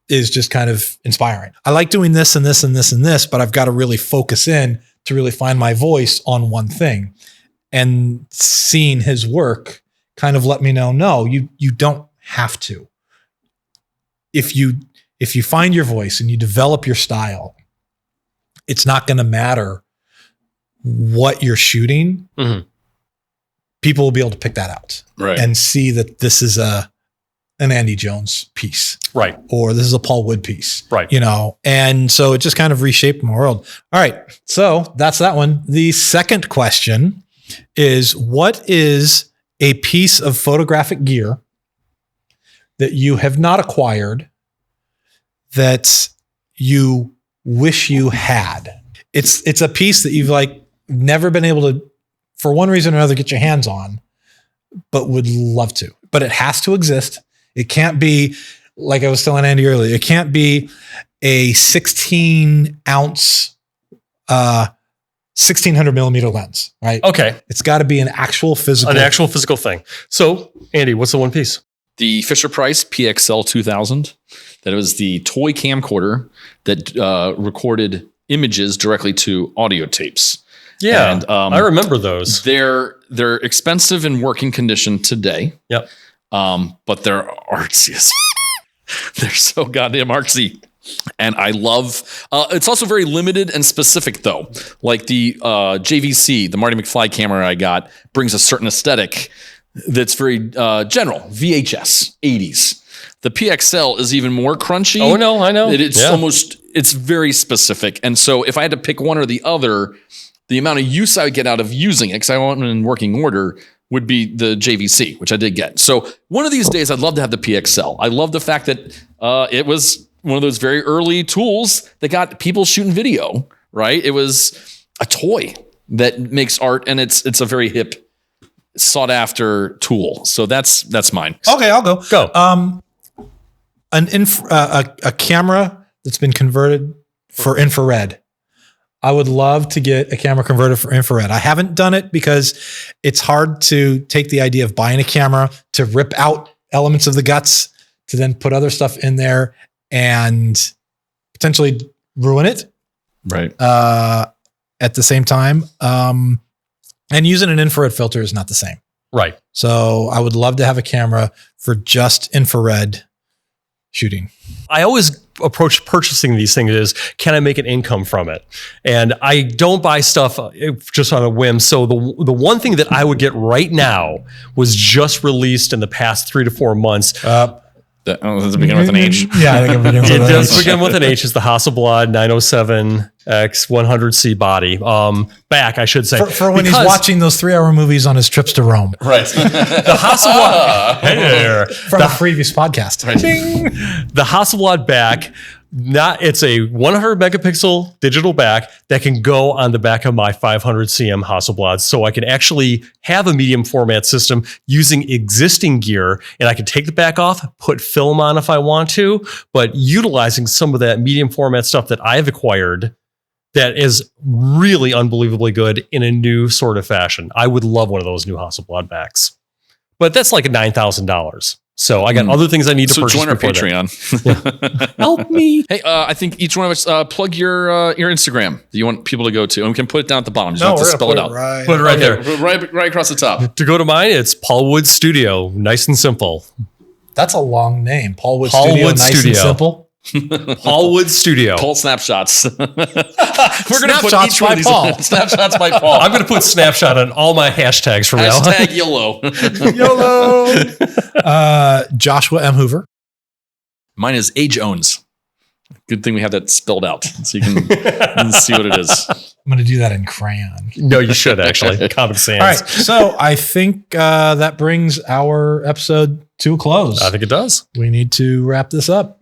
Is just kind of inspiring. I like doing this and this and this and this, but I've got to really focus in to really find my voice on one thing. And seeing his work kind of let me know, no, you don't have to. If you find your voice and you develop your style, it's not going to matter what you're shooting. People will be able to pick that out, right, and see that this is an Andy Jones piece, right, or this is a Paul Wood piece, right. And so it just kind of reshaped my world. All right, so that's that one. The second question is, what is a piece of photographic gear that you have not acquired that you wish you had? it's a piece that you've like never been able to, for one reason or another, get your hands on, but would love to. But it has to exist. It can't be, like I was telling Andy earlier, it can't be a 16-ounce 1600 millimeter lens, right? Okay. It's got to be an actual physical thing. So, Andy, what's the one piece? The Fisher-Price PXL 2000. That was the toy camcorder that recorded images directly to audio tapes. Yeah, and, I remember those. They're expensive in working condition today. Yep. But they're artsy. They're so goddamn artsy. And I love, it's also very limited and specific though. Like the JVC, the Marty McFly camera I got, brings a certain aesthetic that's very general, VHS, 80s. The PXL is even more crunchy. Oh, no, I know. It's very specific. And so if I had to pick one or the other, the amount of use I would get out of using it, because I want it in working order, would be the JVC, which I did get. So one of these days, I'd love to have the PXL. I love the fact that it was one of those very early tools that got people shooting video, right? It was a toy that makes art, and it's a very hip, sought after tool. So that's mine. Okay, I'll go. Go. A camera that's been converted for infrared. I would love to get a camera converted for infrared. I haven't done it because it's hard to take the idea of buying a camera, to rip out elements of the guts, to then put other stuff in there and potentially ruin it. Right. At the same time. And using an infrared filter is not the same. Right. So I would love to have a camera for just infrared shooting. I always approach purchasing these things as, can I make an income from it? And I don't buy stuff just on a whim. So the one thing that I would get right now was just released in the past 3 to 4 months. Does it begin with an H? Yeah, I think it begins with an H. It does begin with an H. It's the Hasselblad 907X100C body. Back, I should say. For when he's watching those 3-hour movies on his trips to Rome. Right. The Hasselblad. Hey there. From the previous podcast. Right. The Hasselblad back, it's a 100 megapixel digital back that can go on the back of my 500 cm Hasselblad. So I can actually have a medium format system using existing gear, and I can take the back off, put film on if I want to, but utilizing some of that medium format stuff that I've acquired that is really unbelievably good in a new sort of fashion. I would love one of those new Hasselblad backs, but that's like $9,000. So I got other things I need to purchase. So join our Patreon. Help me. Hey, I think each one of us plug your Instagram that you want people to go to, and we can put it down at the bottom. You don't have to spell it out. Put it right there. Right across the top. To go to mine, it's Paul Wood Studio. Nice and simple. That's a long name. Paul Wood Studio. Nice and simple. Paul Wood Studio. Paul Snapshots. We're going to put each one of these Paul. Snapshots by Paul. I'm going to put Snapshot on all my hashtags from now on. Hashtag YOLO. YOLO. Joshua M. Hoover. Mine is Age Owns. Good thing we have that spelled out so you can see what it is. I'm going to do that in crayon. No, you should actually. Comic Sans. All right. So I think that brings our episode to a close. I think it does. We need to wrap this up.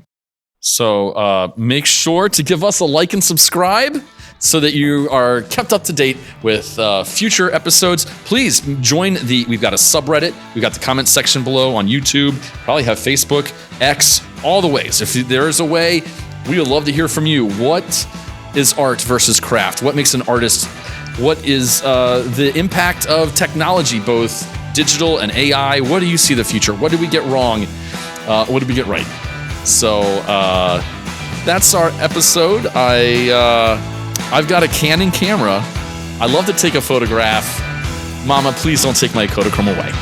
So make sure to give us a like and subscribe so that you are kept up to date with future episodes. Please join we've got a subreddit. We've got the comment section below on YouTube. Probably have Facebook, X, all the ways. If there is a way, we would love to hear from you. What is art versus craft? What makes an artist? What is the impact of technology, both digital and AI? What do you see the future? What did we get wrong? What did we get right? So that's our episode. I've got a Canon camera. I love to take a photograph. Mama, please don't take my Kodachrome away.